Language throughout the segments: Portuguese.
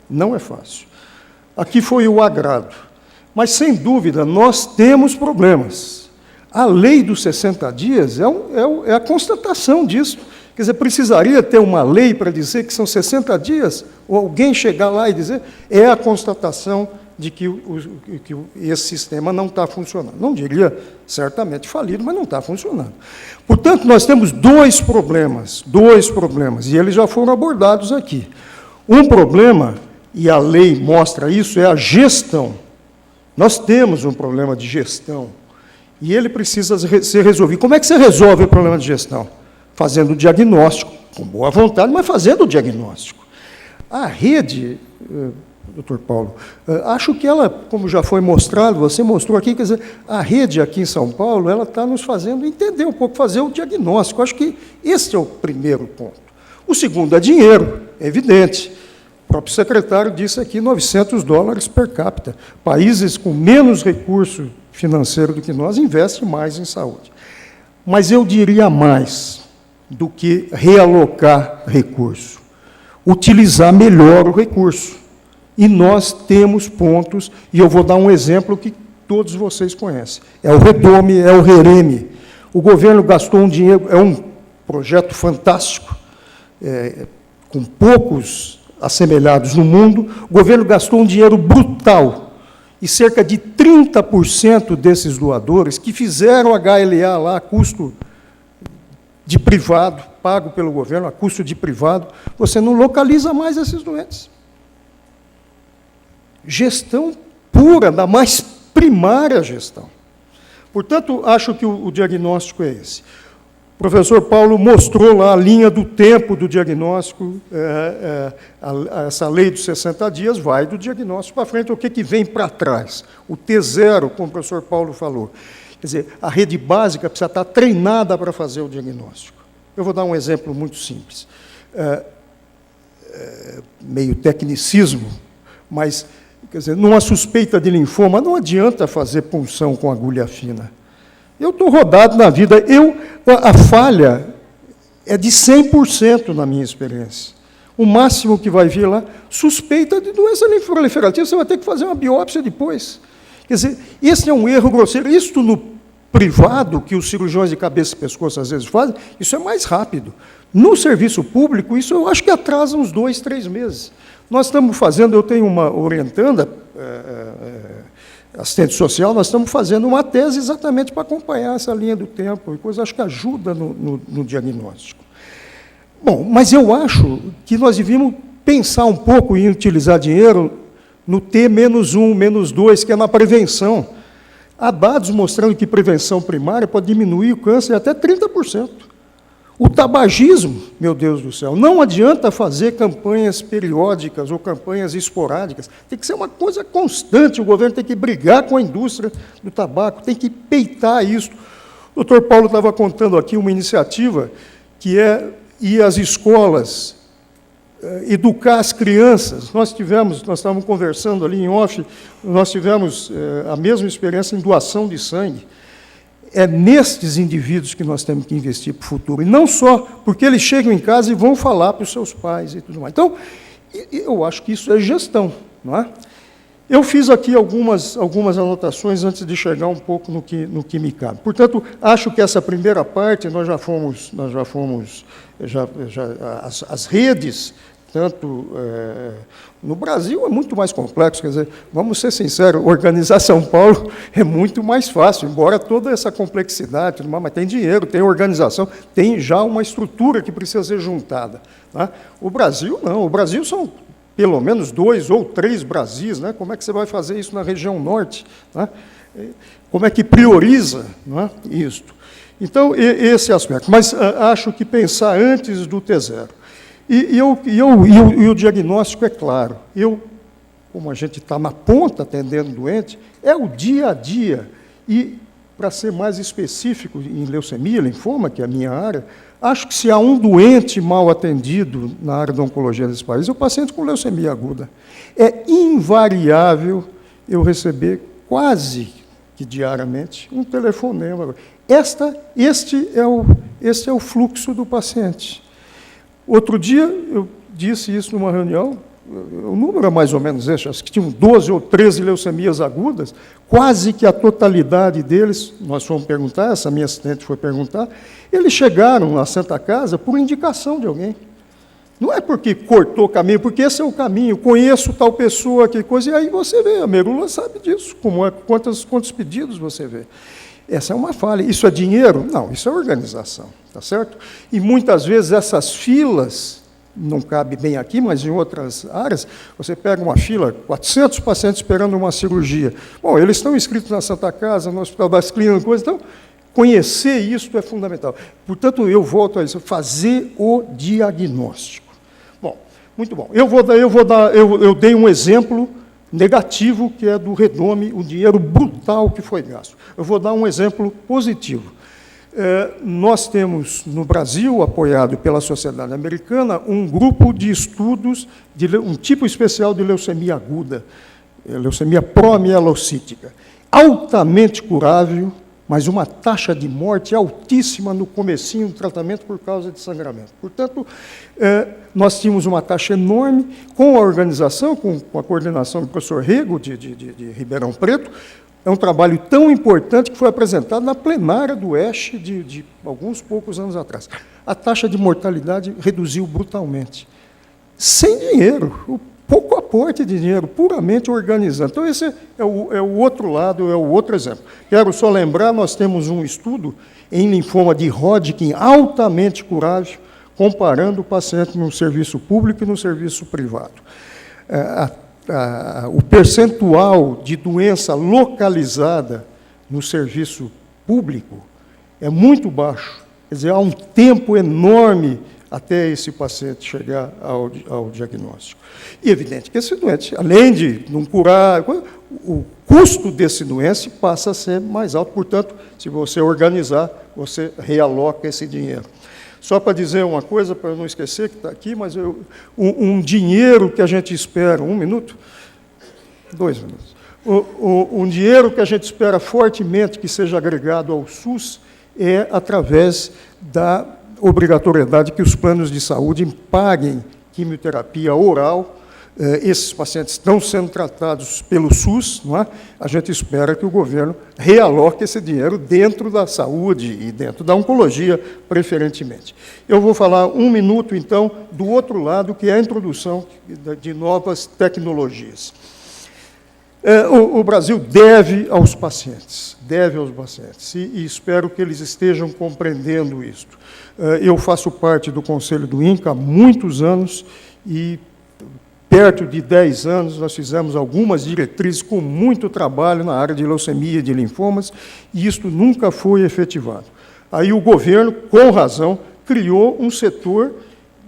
Não é fácil. Aqui foi o agrado. Mas, sem dúvida, nós temos problemas. A lei dos 60 dias é a constatação disso. Quer dizer, precisaria ter uma lei para dizer que são 60 dias? Ou alguém chegar lá e dizer, é a constatação de que esse sistema não está funcionando. Não diria certamente falido, mas não está funcionando. Portanto, nós temos dois problemas, e eles já foram abordados aqui. Um problema, e a lei mostra isso, é a gestão. Nós temos um problema de gestão, e ele precisa ser resolvido. Como é que você resolve o problema de gestão? Fazendo o diagnóstico, com boa vontade, mas fazendo o diagnóstico. A rede, doutor Paulo, acho que ela, como já foi mostrado, você mostrou aqui, quer dizer, a rede aqui em São Paulo, ela está nos fazendo entender um pouco, fazer o diagnóstico. Acho que esse é o primeiro ponto. O segundo é dinheiro, é evidente. O próprio secretário disse aqui, $900 per capita. Países com menos recurso financeiro do que nós investem mais em saúde. Mas eu diria mais do que realocar recurso. Utilizar melhor o recurso. E nós temos pontos, e eu vou dar um exemplo que todos vocês conhecem. É o REDOME, é o REREME. O governo gastou um dinheiro, é um projeto fantástico, com poucos assemelhados no mundo. O governo gastou um dinheiro brutal, e cerca de 30% desses doadores que fizeram HLA lá a custo de privado, pago pelo governo, a custo de privado, você não localiza mais esses doentes. Gestão pura, da mais primária gestão. Portanto, acho que o diagnóstico é esse. O professor Paulo mostrou lá a linha do tempo do diagnóstico, essa lei dos 60 dias vai do diagnóstico para frente, o que vem para trás? O T0, como o professor Paulo falou. Quer dizer, a rede básica precisa estar treinada para fazer o diagnóstico. Eu vou dar um exemplo muito simples. Meio tecnicismo, mas, quer dizer, numa suspeita de linfoma, não adianta fazer punção com agulha fina. Eu estou rodado na vida. A falha é de 100% na minha experiência. O máximo que vai vir lá, suspeita de doença linfoproliferativa, você vai ter que fazer uma biópsia depois. Quer dizer, esse é um erro grosseiro. Isso no privado, que os cirurgiões de cabeça e pescoço às vezes fazem, isso é mais rápido. No serviço público, isso eu acho que atrasa uns 2, 3 meses. Nós estamos fazendo, eu tenho uma orientanda, assistente social, nós estamos fazendo uma tese exatamente para acompanhar essa linha do tempo, e coisa, acho que ajuda no diagnóstico. Bom, mas eu acho que nós devíamos pensar um pouco em utilizar dinheiro no T-1, -2, que é na prevenção. Há dados mostrando que prevenção primária pode diminuir o câncer até 30%. O tabagismo, meu Deus do céu, não adianta fazer campanhas periódicas ou campanhas esporádicas, tem que ser uma coisa constante, o governo tem que brigar com a indústria do tabaco, tem que peitar isso. O doutor Paulo estava contando aqui uma iniciativa que é ir às escolas, educar as crianças. Nós estávamos conversando ali em off, nós tivemos a mesma experiência em doação de sangue. É nestes indivíduos que nós temos que investir para o futuro, e não só porque eles chegam em casa e vão falar para os seus pais e tudo mais. Então, eu acho que isso é gestão, não é? Eu fiz aqui algumas anotações antes de chegar um pouco no que me cabe. Portanto, acho que essa primeira parte as redes, tanto no Brasil é muito mais complexo, quer dizer, vamos ser sinceros, organizar São Paulo é muito mais fácil, embora toda essa complexidade, mas tem dinheiro, tem organização, tem já uma estrutura que precisa ser juntada. Né? O Brasil não, o Brasil são pelo menos 2 ou 3 Brasis, né? Como é que você vai fazer isso na região norte? Né? Como é que prioriza, não é, isto? Então, esse aspecto. Mas acho que pensar antes do T0. E o diagnóstico é claro. Como a gente está na ponta atendendo doente, é o dia a dia. E, para ser mais específico, em leucemia, linfoma, que é a minha área, acho que se há um doente mal atendido na área da oncologia desse país, é o paciente com leucemia aguda. É invariável eu receber quase que diariamente um telefonema. Este é o fluxo do paciente. Outro dia, eu disse isso numa reunião, o número é mais ou menos esse, acho que tinham 12 ou 13 leucemias agudas, quase que a totalidade deles, nós fomos perguntar, essa minha assistente foi perguntar, eles chegaram na Santa Casa por indicação de alguém. Não é porque cortou o caminho, porque esse é o caminho, conheço tal pessoa, que coisa, e aí você vê, a Merula sabe disso, como é, quantos pedidos você vê. Essa é uma falha. Isso é dinheiro? Não, isso é organização, tá certo? E muitas vezes essas filas, não cabe bem aqui, mas em outras áreas, você pega uma fila, 400 pacientes esperando uma cirurgia. Bom, eles estão inscritos na Santa Casa, no Hospital das Clínicas, coisa, então, conhecer isso é fundamental. Portanto, eu volto a isso, fazer o diagnóstico. Bom, muito bom. Eu dei um exemplo negativo, que é do Redome, o dinheiro brutal que foi gasto. Eu vou dar um exemplo positivo. Nós temos, no Brasil, apoiado pela Sociedade Americana, um grupo de estudos de um tipo especial de leucemia aguda, leucemia promielocítica, altamente curável, mas uma taxa de morte altíssima no comecinho do tratamento por causa de sangramento. Portanto, nós tínhamos uma taxa enorme, com a organização, com a coordenação do professor Rego, de Ribeirão Preto. É um trabalho tão importante que foi apresentado na plenária do ESH de alguns poucos anos atrás. A taxa de mortalidade reduziu brutalmente. Sem dinheiro, o pouco aporte de dinheiro, puramente organizando. Então, esse é o outro lado, é o outro exemplo. Quero só lembrar, nós temos um estudo em linfoma de Hodgkin altamente curável, comparando o paciente no serviço público e no serviço privado. O percentual de doença localizada no serviço público é muito baixo. Quer dizer, há um tempo enorme até esse paciente chegar ao diagnóstico. E é evidente que esse doente, além de não curar, o custo desse doente passa a ser mais alto. Portanto, se você organizar, você realoca esse dinheiro. Só para dizer uma coisa, para eu não esquecer que está aqui, mas um dinheiro que a gente espera, 1 minuto? 2 minutos. Um dinheiro que a gente espera fortemente que seja agregado ao SUS é através da obrigatoriedade que os planos de saúde paguem quimioterapia oral. Esses pacientes estão sendo tratados pelo SUS, não é? A gente espera que o governo realoque esse dinheiro dentro da saúde e dentro da oncologia, preferentemente. Eu vou falar 1 minuto, então, do outro lado, que é a introdução de novas tecnologias. O Brasil deve aos pacientes, e espero que eles estejam compreendendo isto. Eu faço parte do Conselho do INCA há muitos anos e, perto de 10 anos, nós fizemos algumas diretrizes com muito trabalho na área de leucemia e de linfomas, e isto nunca foi efetivado. Aí o governo, com razão, criou um setor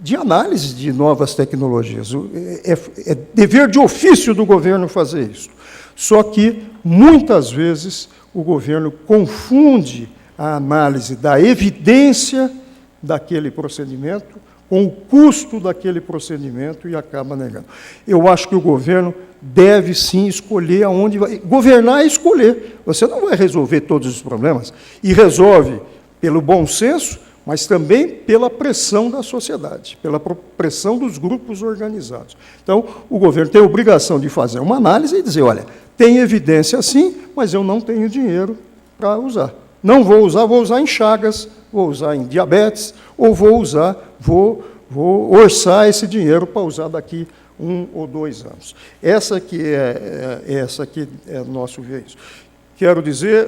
de análise de novas tecnologias. É dever de ofício do governo fazer isso. Só que, muitas vezes, o governo confunde a análise da evidência daquele procedimento com o custo daquele procedimento e acaba negando. Eu acho que o governo deve, sim, escolher aonde vai. Governar é escolher. Você não vai resolver todos os problemas. E resolve pelo bom senso, mas também pela pressão da sociedade, pela pressão dos grupos organizados. Então, o governo tem a obrigação de fazer uma análise e dizer, olha, tem evidência sim, mas eu não tenho dinheiro para usar. Não vou usar em Chagas, vou usar em diabetes, ou vou orçar esse dinheiro para usar daqui 1 ou 2 anos. Essa que é o nosso viés. Quero dizer,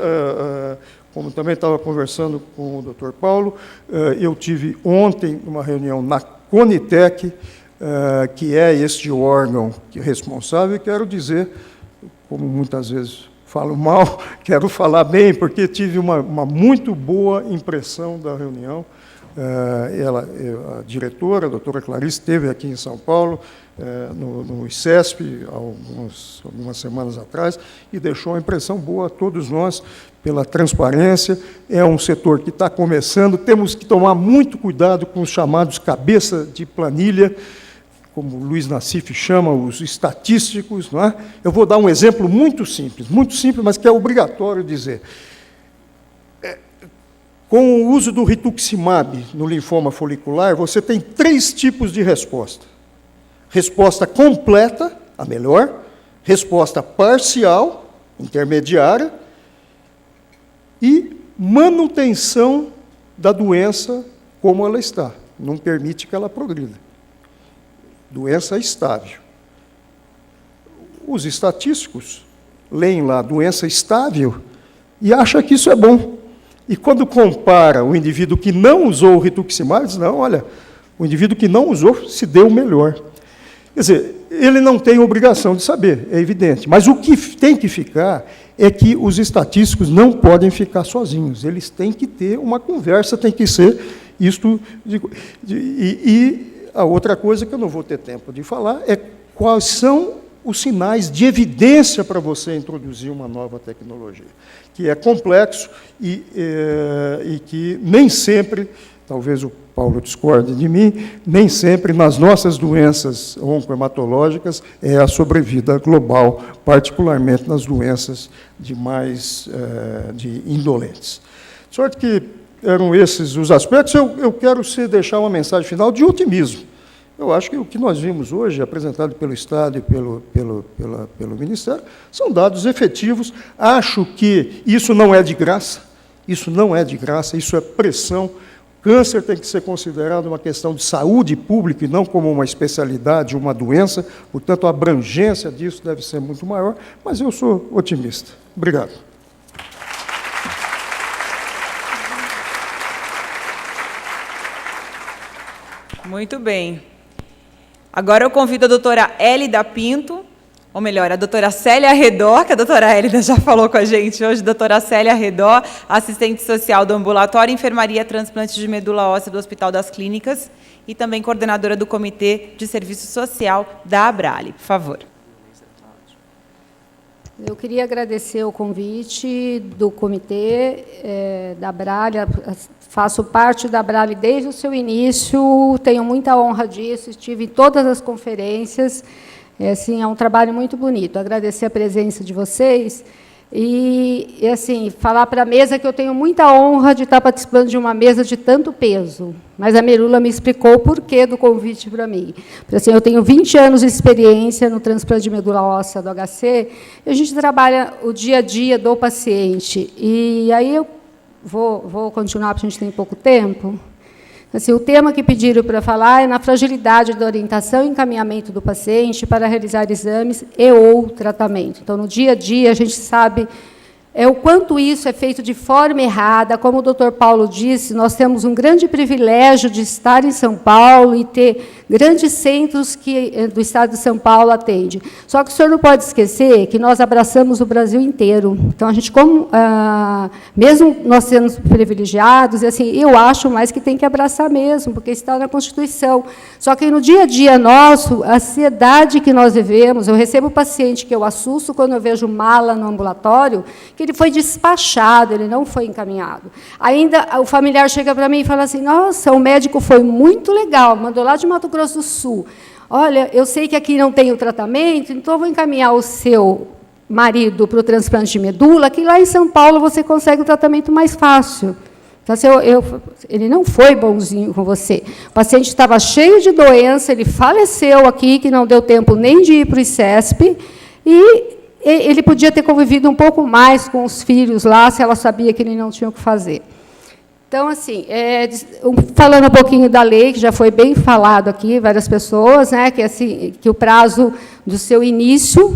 como também estava conversando com o Dr. Paulo, eu tive ontem uma reunião na Conitec, que é este órgão responsável, e quero dizer, como muitas vezes falo mal, quero falar bem, porque tive uma muito boa impressão da reunião. A diretora, a doutora Clarice, esteve aqui em São Paulo, no ICESP, algumas semanas atrás, e deixou uma impressão boa a todos nós pela transparência. É um setor que está começando, temos que tomar muito cuidado com os chamados cabeça de planilha, como o Luiz Nassif chama, os estatísticos. Não é? Eu vou dar um exemplo muito simples, mas que é obrigatório dizer. Com o uso do rituximab no linfoma folicular, você tem 3 tipos de resposta. resposta completa, a melhor, resposta parcial, intermediária, e manutenção da doença como ela está. Não permite que ela progrida. Doença estável. Os estatísticos leem lá doença estável e acham que isso é bom. E quando compara o indivíduo que não usou o rituximab, diz, não, olha, o indivíduo que não usou se deu melhor. Quer dizer, ele não tem obrigação de saber, é evidente. Mas o que tem que ficar é que os estatísticos não podem ficar sozinhos. Eles têm que ter uma conversa, tem que ser isto. E a outra coisa que eu não vou ter tempo de falar é quais são os sinais de evidência para você introduzir uma nova tecnologia, que é complexo e que nem sempre, talvez o Paulo discorde de mim, nem sempre nas nossas doenças oncohematológicas é a sobrevida global, particularmente nas doenças de indolentes. De sorte que eram esses os aspectos. Eu quero deixar uma mensagem final de otimismo. Eu acho que o que nós vimos hoje, apresentado pelo Estado e pelo Ministério, são dados efetivos. Acho que isso não é de graça, isso é pressão. Câncer tem que ser considerado uma questão de saúde pública e não como uma especialidade, uma doença. Portanto, a abrangência disso deve ser muito maior, mas eu sou otimista. Obrigado. Muito bem. Agora eu convido a doutora Hélida Pinto, ou melhor, a doutora Célia Redó, que a doutora Hélida já falou com a gente hoje, doutora Célia Redó, assistente social do Ambulatório Enfermaria Transplante de Medula Óssea do Hospital das Clínicas e também coordenadora do Comitê de Serviço Social da Abrale. Por favor. Eu queria agradecer o convite do Comitê da Abrale. Faço parte da Abrale desde o seu início, tenho muita honra disso, estive em todas as conferências. Assim, é um trabalho muito bonito. Agradecer a presença de vocês e assim, falar para a mesa que eu tenho muita honra de estar participando de uma mesa de tanto peso. Mas a Merula me explicou o porquê do convite para mim. Assim, eu tenho 20 anos de experiência no transplante de medula óssea do HC, e a gente trabalha o dia a dia do paciente. E aí eu vou continuar, porque a gente tem pouco tempo. Assim, o tema que pediram para falar é na fragilidade da orientação e encaminhamento do paciente para realizar exames e ou tratamento. Então, no dia a dia, a gente sabe o quanto isso é feito de forma errada. Como o doutor Paulo disse, nós temos um grande privilégio de estar em São Paulo e ter grandes centros que do Estado de São Paulo atende. Só que o senhor não pode esquecer que nós abraçamos o Brasil inteiro. Então, a gente, mesmo nós sendo privilegiados, assim, eu acho mais que tem que abraçar mesmo, porque está na Constituição. Só que, no dia a dia nosso, a ansiedade que nós vivemos, eu recebo paciente que eu assusto quando eu vejo mala no ambulatório, que ele foi despachado, ele não foi encaminhado. Ainda o familiar chega para mim e fala assim, nossa, o médico foi muito legal, mandou lá de Mato Grosso do Sul. Olha, eu sei que aqui não tem o tratamento, então eu vou encaminhar o seu marido para o transplante de medula, que lá em São Paulo você consegue o tratamento mais fácil. Então, assim, ele não foi bonzinho com você. O paciente estava cheio de doença, ele faleceu aqui, que não deu tempo nem de ir para o ICESP, e ele podia ter convivido um pouco mais com os filhos lá, se ela sabia que ele não tinha o que fazer. Então, assim, falando um pouquinho da lei, que já foi bem falado aqui, várias pessoas, né, que o prazo do seu início,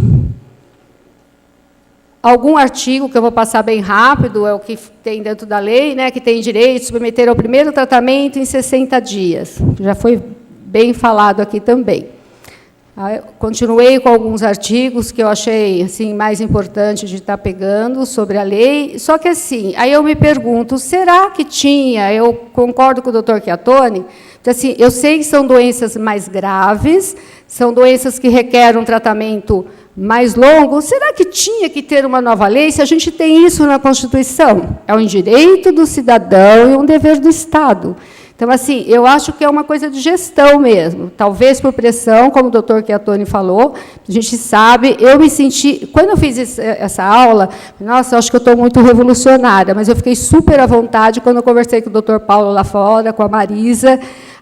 algum artigo, que eu vou passar bem rápido, é o que tem dentro da lei, né, que tem direito de submeter ao primeiro tratamento em 60 dias. Já foi bem falado aqui também. Continuei com alguns artigos que eu achei assim, mais importante de estar pegando sobre a lei, só que assim, aí eu me pergunto, será que tinha, eu concordo com o doutor Chiattoni, assim, eu sei que são doenças mais graves, são doenças que requerem um tratamento mais longo, será que tinha que ter uma nova lei se a gente tem isso na Constituição? É um direito do cidadão e um dever do Estado. Então, assim, eu acho que é uma coisa de gestão mesmo, talvez por pressão, como o doutor Chiattoni falou, a gente sabe, eu me senti, quando eu fiz essa aula, nossa, eu acho que eu estou muito revolucionária, mas eu fiquei super à vontade quando eu conversei com o doutor Paulo lá fora, com a Marisa,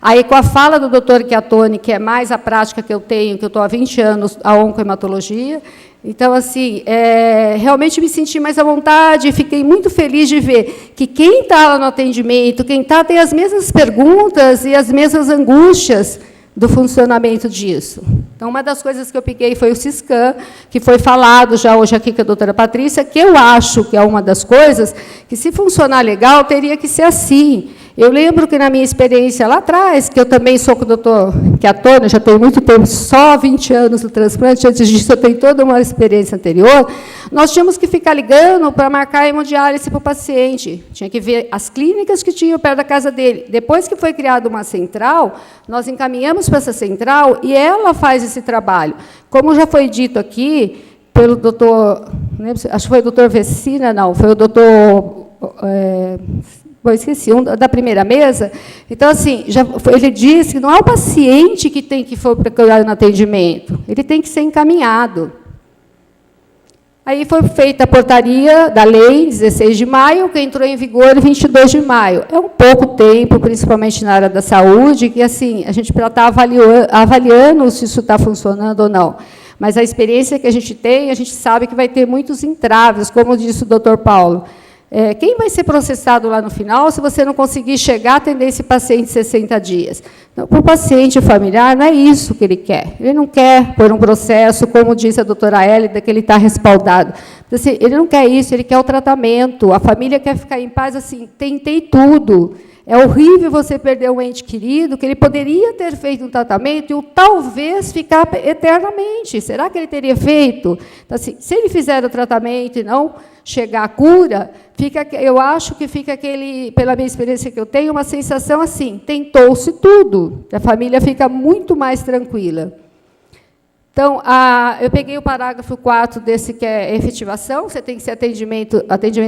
Aí, com a fala do doutor Chiattoni, que é mais a prática que eu tenho, que eu estou há 20 anos, a oncohematologia, então, assim, realmente me senti mais à vontade, fiquei muito feliz de ver que quem está lá no atendimento, quem está, tem as mesmas perguntas e as mesmas angústias do funcionamento disso. Então, uma das coisas que eu peguei foi o Siscam, que foi falado já hoje aqui com a doutora Patrícia, que eu acho que é uma das coisas que, se funcionar legal, teria que ser assim. Eu lembro que, na minha experiência lá atrás, que eu também sou com o doutor Chiattoni, já tenho muito tempo, só 20 anos no transplante, antes disso eu tenho toda uma experiência anterior, nós tínhamos que ficar ligando para marcar a hemodiálise para o paciente. Tinha que ver as clínicas que tinham perto da casa dele. Depois que foi criada uma central, nós encaminhamos para essa central e ela faz esse trabalho. Como já foi dito aqui pelo doutor, acho que foi o doutor Vecina, não, foi o doutor... esqueci, da primeira mesa. Então, assim, ele disse que não é o paciente que tem que procurar no atendimento, ele tem que ser encaminhado. Aí foi feita a portaria da lei, 16 de maio, que entrou em vigor em 22 de maio. É um pouco tempo, principalmente na área da saúde, que, assim, a gente está avaliando se isso está funcionando ou não. Mas a experiência que a gente sabe que vai ter muitos entraves, como disse o doutor Paulo. Quem vai ser processado lá no final se você não conseguir chegar a atender esse paciente em 60 dias? Então, para o paciente familiar, não é isso que ele quer. Ele não quer por um processo, como disse a doutora Hélida, que ele está respaldado. Assim, ele não quer isso, ele quer o tratamento. A família quer ficar em paz, assim, tentei tudo. É horrível você perder um ente querido, que ele poderia ter feito um tratamento e talvez ficar eternamente. Será que ele teria feito? Então, assim, se ele fizer o tratamento e não chegar à cura, eu acho que fica pela minha experiência que eu tenho, uma sensação assim, tentou-se tudo. A família fica muito mais tranquila. Então, eu peguei o parágrafo 4 desse, que é efetivação, você tem que ser atendimento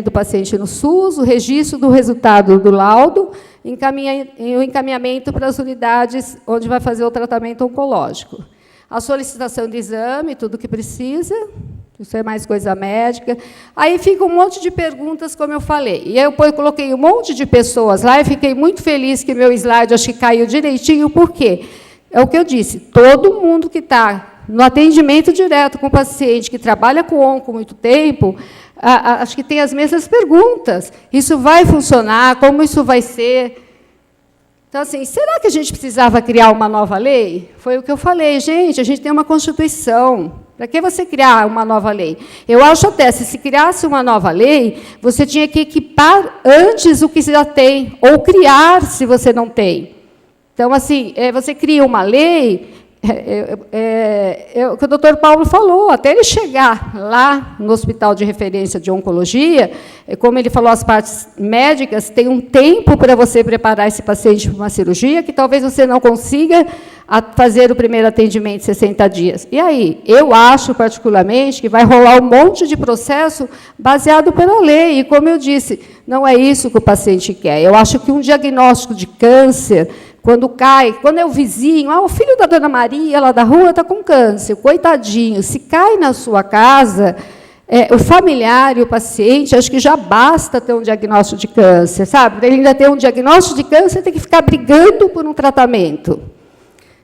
do paciente no SUS, o registro do resultado do laudo, o encaminhamento para as unidades onde vai fazer o tratamento oncológico. A solicitação de exame, tudo que precisa, isso é mais coisa médica. Aí fica um monte de perguntas, como eu falei. E aí eu coloquei um monte de pessoas lá e fiquei muito feliz que meu slide acho que caiu direitinho, por quê? É o que eu disse, todo mundo que está no atendimento direto com o paciente, que trabalha com onco há muito tempo, acho que tem as mesmas perguntas. Isso vai funcionar? Como isso vai ser? Então, assim, será que a gente precisava criar uma nova lei? Foi o que eu falei, gente, a gente tem uma Constituição. Para que você criar uma nova lei? Eu acho até, se criasse uma nova lei, você tinha que equipar antes o que já tem, ou criar, se você não tem. Então, assim, você cria uma lei... o que o doutor Paulo falou, até ele chegar lá no hospital de referência de oncologia, como ele falou, as partes médicas, tem um tempo para você preparar esse paciente para uma cirurgia, que talvez você não consiga fazer o primeiro atendimento em 60 dias. E aí, eu acho, particularmente, que vai rolar um monte de processo baseado pela lei, e, como eu disse, não é isso que o paciente quer. Eu acho que um diagnóstico de câncer... Quando é o vizinho, o filho da dona Maria, lá da rua, está com câncer, coitadinho, se cai na sua casa, o familiar e o paciente, acho que já basta ter um diagnóstico de câncer, sabe? Ele ainda tem um diagnóstico de câncer, tem que ficar brigando por um tratamento.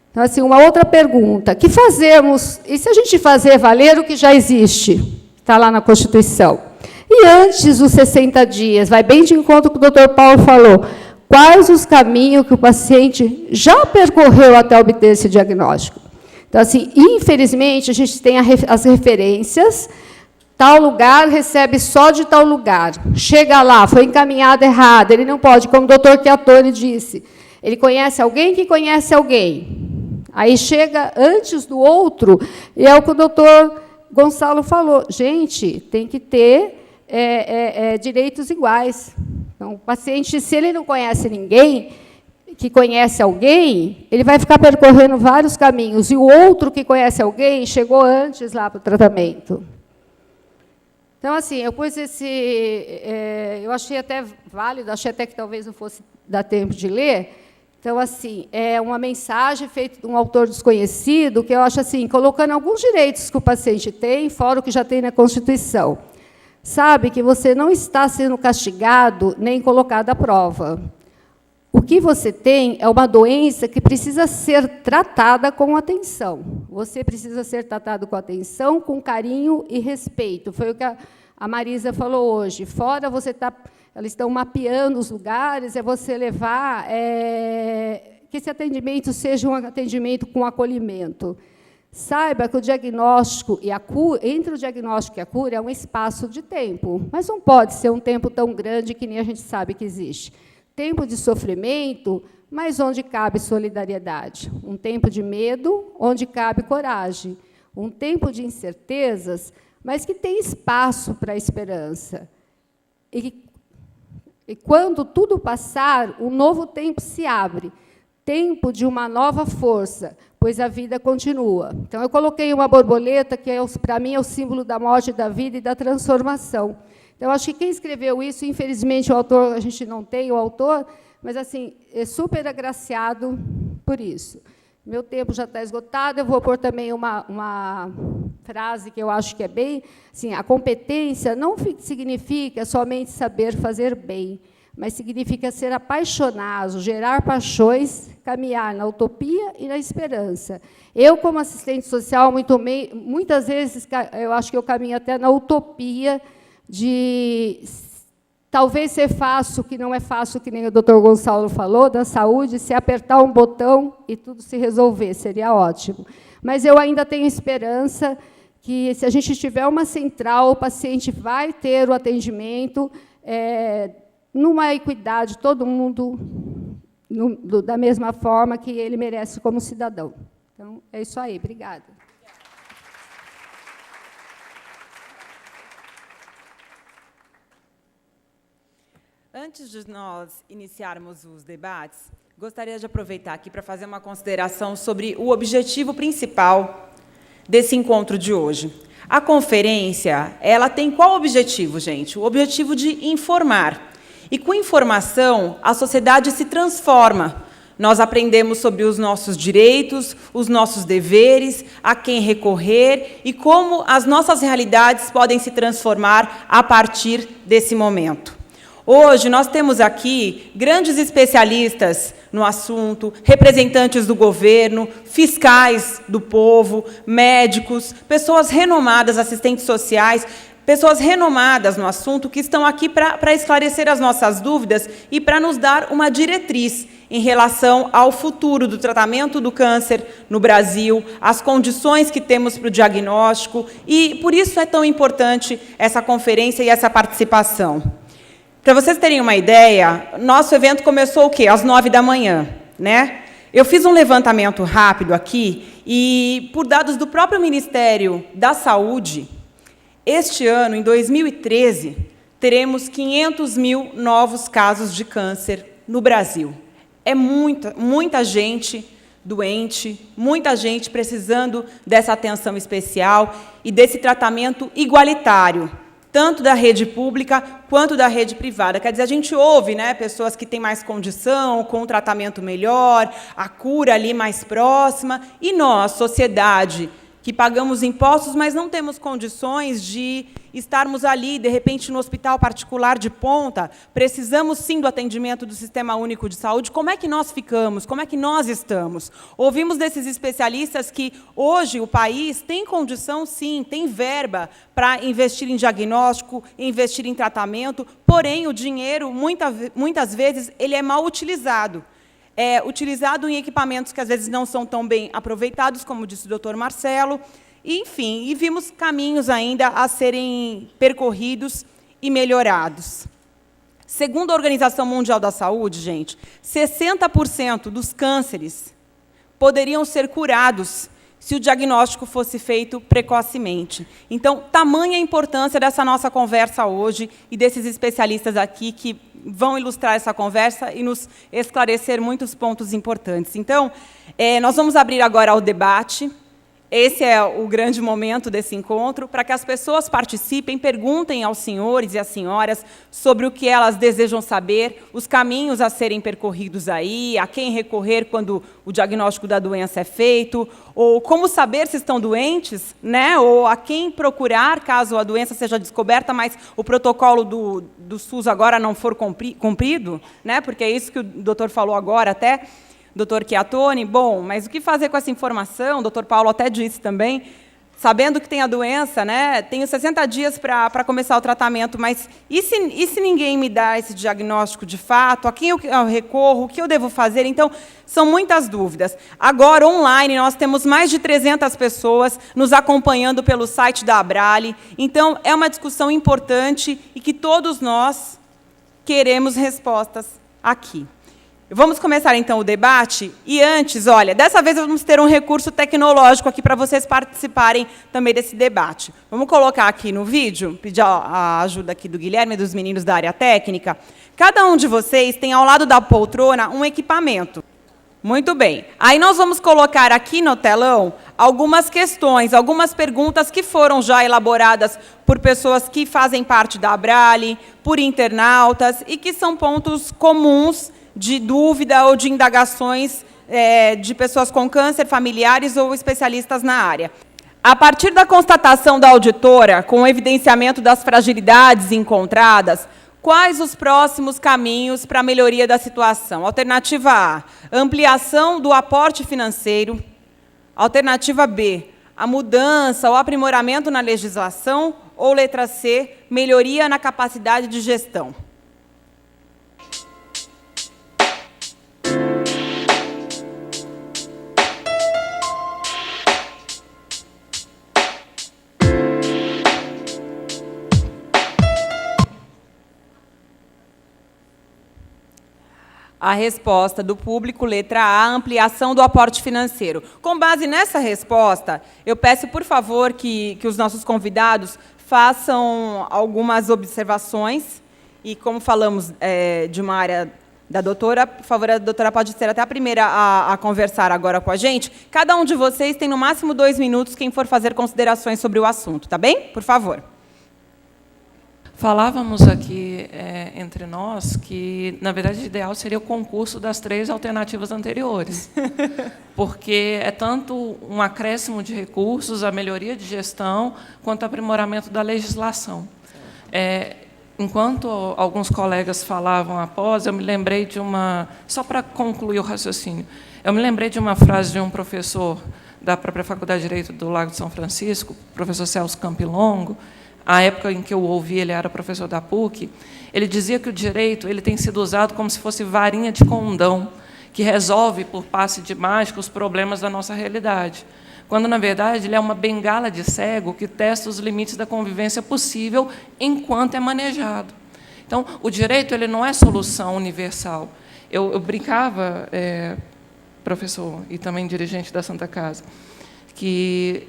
Então, assim, uma outra pergunta, que fazemos, e se a gente fazer valer o que já existe, está lá na Constituição? E antes dos 60 dias, vai bem de encontro com o doutor Paulo falou, quais os caminhos que o paciente já percorreu até obter esse diagnóstico. Então, assim, infelizmente, a gente tem as referências, tal lugar recebe só de tal lugar. Chega lá, foi encaminhado errado, ele não pode, como o doutor Chiattoni disse, ele conhece alguém que conhece alguém. Aí chega antes do outro, e é o que o doutor Gonçalo falou. Gente, tem que ter direitos iguais. Então, o paciente, se ele não conhece ninguém, que conhece alguém, ele vai ficar percorrendo vários caminhos, e o outro que conhece alguém chegou antes lá para o tratamento. Então, assim, eu pus eu achei até válido, achei até que talvez não fosse dar tempo de ler. Então, assim, é uma mensagem feita de um autor desconhecido, que eu acho assim, colocando alguns direitos que o paciente tem, fora o que já tem na Constituição. Sabe que você não está sendo castigado nem colocado à prova. O que você tem é uma doença que precisa ser tratada com atenção. Você precisa ser tratado com atenção, com carinho e respeito. Foi o que a Marisa falou hoje. Fora eles estão mapeando os lugares, é você levar que esse atendimento seja um atendimento com acolhimento. Saiba que o diagnóstico e a cura, entre o diagnóstico e a cura, é um espaço de tempo, mas não pode ser um tempo tão grande que nem a gente sabe que existe. Tempo de sofrimento, mas onde cabe solidariedade. Um tempo de medo, onde cabe coragem. Um tempo de incertezas, mas que tem espaço para a esperança. E quando tudo passar, um novo tempo se abre. Tempo de uma nova força, pois a vida continua. Então, eu coloquei uma borboleta, que para mim é o símbolo da morte, da vida e da transformação. Então, acho que quem escreveu isso, infelizmente, o autor, a gente não tem o autor, mas assim, é super agraciado por isso. Meu tempo já está esgotado, eu vou pôr também uma frase que eu acho que é bem, assim, a competência não significa somente saber fazer bem, mas significa ser apaixonado, gerar paixões, caminhar na utopia e na esperança. Eu, como assistente social, muitas vezes, eu acho que eu caminho até na utopia de talvez ser fácil, que não é fácil, que nem o doutor Gonçalo falou, da saúde, se apertar um botão e tudo se resolver, seria ótimo. Mas eu ainda tenho esperança que, se a gente tiver uma central, o paciente vai ter o atendimento numa equidade, todo mundo da mesma forma que ele merece como cidadão. Então, é isso aí. Obrigada. Antes de nós iniciarmos os debates, gostaria de aproveitar aqui para fazer uma consideração sobre o objetivo principal desse encontro de hoje. A conferência, ela tem qual objetivo, gente? O objetivo de informar. E, com informação, a sociedade se transforma. Nós aprendemos sobre os nossos direitos, os nossos deveres, a quem recorrer e como as nossas realidades podem se transformar a partir desse momento. Hoje, nós temos aqui grandes especialistas no assunto, representantes do governo, fiscais do povo, médicos, pessoas renomadas, assistentes sociais, pessoas renomadas no assunto que estão aqui para esclarecer as nossas dúvidas e para nos dar uma diretriz em relação ao futuro do tratamento do câncer no Brasil, as condições que temos para o diagnóstico, e por isso é tão importante essa conferência e essa participação. Para vocês terem uma ideia, nosso evento começou o quê? Às 9h, né? Eu fiz um levantamento rápido aqui e, por dados do próprio Ministério da Saúde, este ano, em 2013, teremos 500 mil novos casos de câncer no Brasil. É muita gente doente, muita gente precisando dessa atenção especial e desse tratamento igualitário, tanto da rede pública quanto da rede privada. Quer dizer, a gente ouve, né, pessoas que têm mais condição, com um tratamento melhor, a cura ali mais próxima, e nós, sociedade, que pagamos impostos, mas não temos condições de estarmos ali, de repente, no hospital particular de ponta, precisamos, sim, do atendimento do Sistema Único de Saúde. Como é que nós ficamos? Como é que nós estamos? Ouvimos desses especialistas que, hoje, o país tem condição, sim, tem verba para investir em diagnóstico, investir em tratamento, porém, o dinheiro, muitas vezes, ele é mal utilizado. É utilizado em equipamentos que, às vezes, não são tão bem aproveitados, como disse o doutor Marcelo, e, enfim, e vimos caminhos ainda a serem percorridos e melhorados. Segundo a Organização Mundial da Saúde, gente, 60% dos cânceres poderiam ser curados se o diagnóstico fosse feito precocemente. Então, tamanha a importância dessa nossa conversa hoje e desses especialistas aqui que vão ilustrar essa conversa e nos esclarecer muitos pontos importantes. Então, nós vamos abrir agora o debate. esse é o grande momento desse encontro, para que as pessoas participem, perguntem aos senhores e às senhoras sobre o que elas desejam saber, os caminhos a serem percorridos aí, a quem recorrer quando o diagnóstico da doença é feito, ou como saber se estão doentes, né? Ou a quem procurar caso a doença seja descoberta, mas o protocolo do SUS agora não for cumprido, né? Porque é isso que o doutor falou agora até, doutor Chiatoni. Bom, mas o que fazer com essa informação? O doutor Paulo até disse também, sabendo que tem a doença, né? Tenho 60 dias para começar o tratamento, mas e se ninguém me dá esse diagnóstico de fato? A quem eu recorro? O que eu devo fazer? Então, são muitas dúvidas. Agora, online, nós temos mais de 300 pessoas nos acompanhando pelo site da Abrale. Então, é uma discussão importante e que todos nós queremos respostas aqui. Vamos começar, então, o debate. E antes, olha, dessa vez vamos ter um recurso tecnológico aqui para vocês participarem também desse debate. Vamos colocar aqui no vídeo, pedir a ajuda aqui do Guilherme e dos meninos da área técnica. Cada um de vocês tem ao lado da poltrona um equipamento. Muito bem. Aí nós vamos colocar aqui no telão algumas questões, algumas perguntas que foram já elaboradas por pessoas que fazem parte da Abrale, por internautas, e que são pontos comuns de dúvida ou de indagações de pessoas com câncer, familiares ou especialistas na área. A partir da constatação da auditora, com o evidenciamento das fragilidades encontradas, quais os próximos caminhos para a melhoria da situação? Alternativa A, ampliação do aporte financeiro. Alternativa B, a mudança ou aprimoramento na legislação. Ou letra C, melhoria na capacidade de gestão. A resposta do público, letra A, ampliação do aporte financeiro. Com base nessa resposta, eu peço, por favor, que os nossos convidados façam algumas observações. E, como falamos de uma área da doutora, por favor, a doutora pode ser até a primeira a conversar agora com a gente. Cada um de vocês tem, no máximo, 2 minutos, quem for fazer considerações sobre o assunto, tá bem? Por favor. Falávamos aqui entre nós que, na verdade, o ideal seria o concurso das 3 alternativas anteriores, porque é tanto um acréscimo de recursos, a melhoria de gestão, quanto o aprimoramento da legislação. Enquanto alguns colegas falavam após, eu me lembrei de uma... Só para concluir o raciocínio, eu me lembrei de uma frase de um professor da própria Faculdade de Direito do Lago de São Francisco, o professor Celso Campilongo. A época em que eu o ouvi, ele era professor da PUC, ele dizia que o direito ele tem sido usado como se fosse varinha de condão, que resolve, por passe de mágica, os problemas da nossa realidade, quando, na verdade, ele é uma bengala de cego que testa os limites da convivência possível enquanto é manejado. Então, o direito ele não é solução universal. Eu brincava, professor, e também dirigente da Santa Casa, que,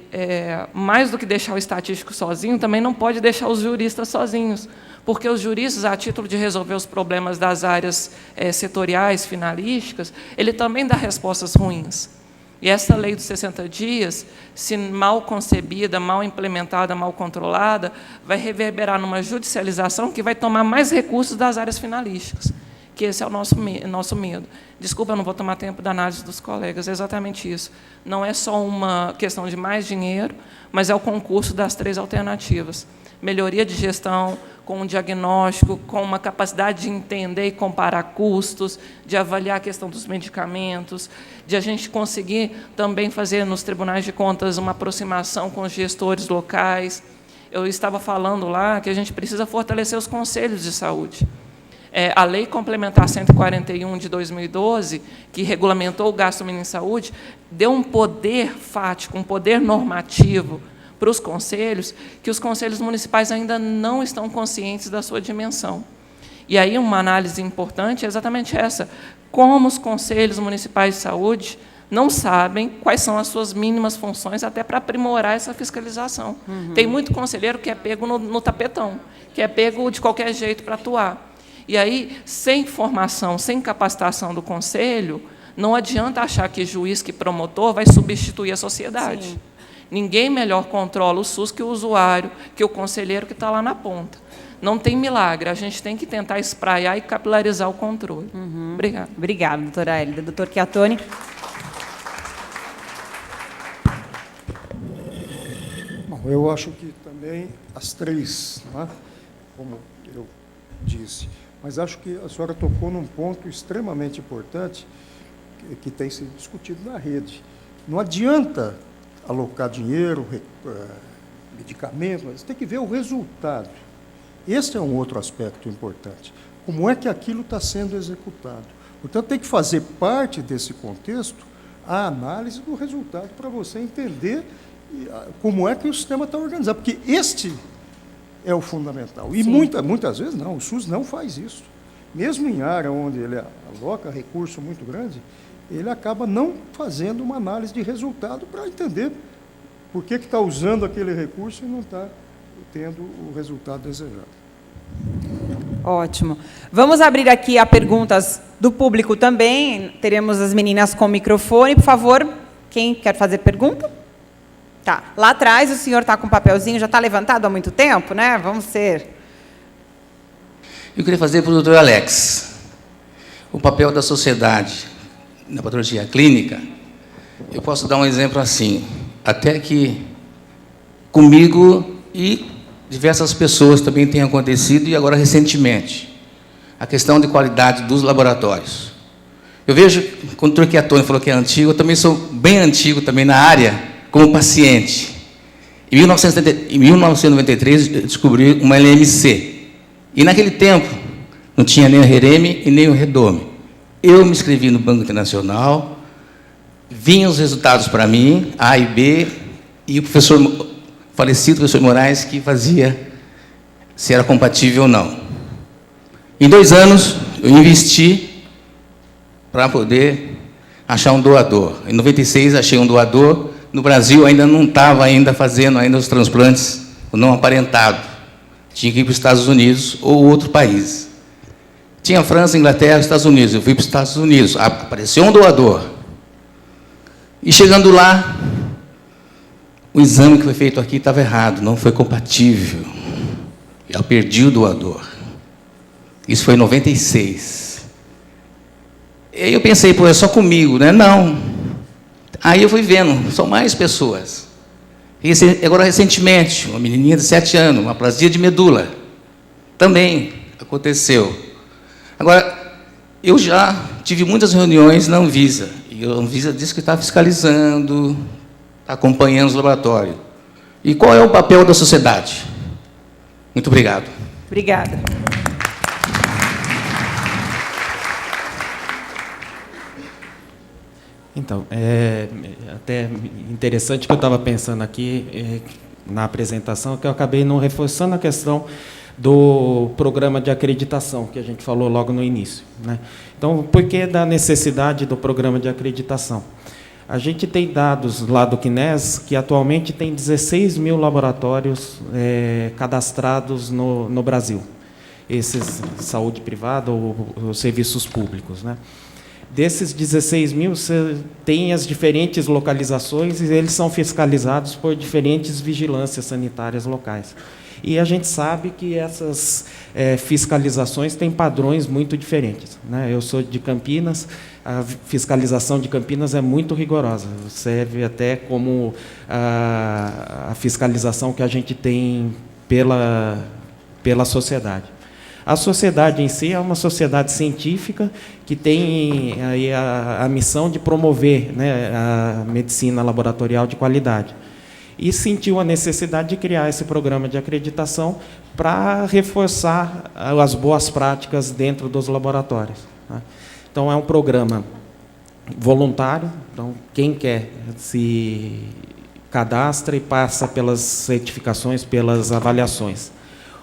mais do que deixar o estatístico sozinho, também não pode deixar os juristas sozinhos, porque os juristas, a título de resolver os problemas das áreas setoriais, finalísticas, ele também dá respostas ruins. E essa lei dos 60 dias, se mal concebida, mal implementada, mal controlada, vai reverberar numa judicialização que vai tomar mais recursos das áreas finalísticas, que esse é o nosso medo. Desculpa, eu não vou tomar tempo da análise dos colegas, é exatamente isso. Não é só uma questão de mais dinheiro, mas é o concurso das 3 alternativas. Melhoria de gestão, com um diagnóstico, com uma capacidade de entender e comparar custos, de avaliar a questão dos medicamentos, de a gente conseguir também fazer nos tribunais de contas uma aproximação com os gestores locais. Eu estava falando lá que a gente precisa fortalecer os conselhos de saúde. A Lei Complementar 141 de 2012, que regulamentou o gasto mínimo em saúde, deu um poder fático, um poder normativo para os conselhos, que os conselhos municipais ainda não estão conscientes da sua dimensão. E aí uma análise importante é exatamente essa: como os conselhos municipais de saúde não sabem quais são as suas mínimas funções até para aprimorar essa fiscalização. Tem muito conselheiro que é pego no tapetão, que é pego de qualquer jeito para atuar. E aí, sem formação, sem capacitação do conselho, não adianta achar que juiz, que promotor, vai substituir a sociedade. Sim. Ninguém melhor controla o SUS que o usuário, que o conselheiro que está lá na ponta. Não tem milagre, a gente tem que tentar espraiar e capilarizar o controle. Obrigada. Obrigada, doutora Hélida. Doutor Chiattoni. Bom, eu acho que também as três, não é? Como eu disse, mas acho que a senhora tocou num ponto extremamente importante que tem sido discutido na rede. Não adianta alocar dinheiro, medicamentos, mas tem que ver o resultado. Esse é um outro aspecto importante. Como é que aquilo está sendo executado? Portanto, tem que fazer parte desse contexto a análise do resultado para você entender como é que o sistema está organizado. Porque este é o fundamental. E muitas vezes não, o SUS não faz isso. Mesmo em área onde ele aloca recurso muito grande, ele acaba não fazendo uma análise de resultado para entender por que está usando aquele recurso e não está tendo o resultado desejado. Ótimo. Vamos abrir aqui a perguntas do público também. Teremos as meninas com microfone. Por favor, quem quer fazer pergunta? Tá. Lá atrás o senhor está com um papelzinho, já está levantado há muito tempo, né? Vamos ser. Eu queria fazer para o doutor Alex. O papel da sociedade na patologia clínica, eu posso dar um exemplo assim, até que comigo e diversas pessoas também tem acontecido, e agora recentemente, a questão de qualidade dos laboratórios. Eu vejo, quando o doutor Chiattoni falou que é antigo, eu também sou bem antigo também na área, como paciente. Em 1993, eu descobri uma LMC. E naquele tempo, não tinha nem o REREME e nem o REDOME. Eu me inscrevi no Banco Internacional, vinham os resultados para mim, A e B, e o falecido professor Moraes que fazia se era compatível ou não. Em 2 anos, eu investi para poder achar um doador. Em 96, achei um doador. No Brasil, ainda não estava fazendo os transplantes não aparentado. Tinha que ir para os Estados Unidos ou outro país. Tinha França, Inglaterra, Estados Unidos. Eu fui para os Estados Unidos. Apareceu um doador. E chegando lá, o exame que foi feito aqui estava errado, não foi compatível. Eu perdi o doador. Isso foi em 96. E aí eu pensei, pô, é só comigo, né? Não. Aí eu fui vendo, são mais pessoas. E agora, recentemente, uma menininha de 7 anos, uma aplasia de medula. Também aconteceu. Agora, eu já tive muitas reuniões na Anvisa. E a Anvisa disse que está fiscalizando, está acompanhando os laboratórios. E qual é o papel da sociedade? Muito obrigado. Obrigada. Então, é até interessante que eu estava pensando aqui na apresentação, que eu acabei não reforçando a questão do programa de acreditação, que a gente falou logo no início, né? Então, por que da necessidade do programa de acreditação? A gente tem dados lá do CNES que atualmente tem 16 mil laboratórios cadastrados no Brasil, esses saúde privada ou serviços públicos, né? Desses 16 mil, você tem as diferentes localizações e eles são fiscalizados por diferentes vigilâncias sanitárias locais. E a gente sabe que essas fiscalizações têm padrões muito diferentes, né? Eu sou de Campinas, a fiscalização de Campinas é muito rigorosa, serve até como a fiscalização que a gente tem pela sociedade. A sociedade em si é uma sociedade científica que tem aí a missão de promover, né, a medicina laboratorial de qualidade. E sentiu a necessidade de criar esse programa de acreditação para reforçar as boas práticas dentro dos laboratórios, tá? Então, é um programa voluntário, então, quem quer se cadastra e passa pelas certificações, pelas avaliações.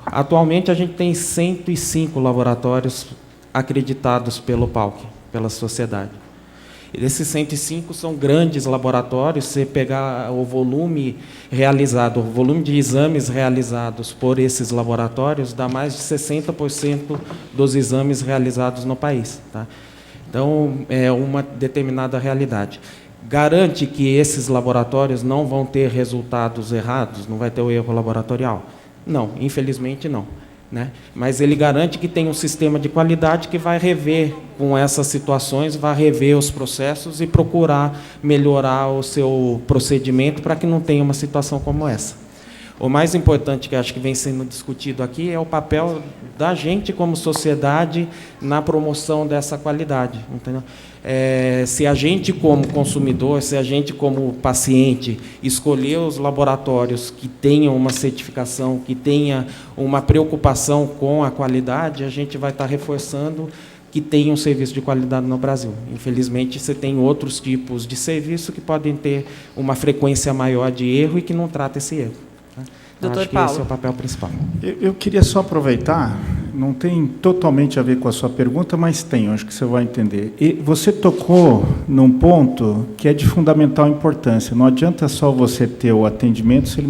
Atualmente, a gente tem 105 laboratórios acreditados pelo PALC, pela sociedade. E desses 105 são grandes laboratórios. Se pegar o volume realizado, o volume de exames realizados por esses laboratórios, dá mais de 60% dos exames realizados no país, tá? Então, é uma determinada realidade. garante que esses laboratórios não vão ter resultados errados, não vai ter o erro laboratorial? Não, infelizmente não, né? Mas ele garante que tem um sistema de qualidade que vai rever com essas situações, vai rever os processos e procurar melhorar o seu procedimento para que não tenha uma situação como essa. O mais importante que acho que vem sendo discutido aqui é o papel da gente como sociedade na promoção dessa qualidade, entendeu? Se a gente como consumidor, se a gente como paciente escolher os laboratórios que tenham uma certificação, que tenha uma preocupação com a qualidade, a gente vai estar reforçando que tem um serviço de qualidade no Brasil. Infelizmente, você tem outros tipos de serviço que podem ter uma frequência maior de erro e que não trata esse erro. Doutor Acho que Paulo. esse é o papel principal. Eu queria só aproveitar, não tem totalmente a ver com a sua pergunta, mas tem, acho que você vai entender. E você tocou num ponto que é de fundamental importância. Não adianta só você ter o atendimento se ele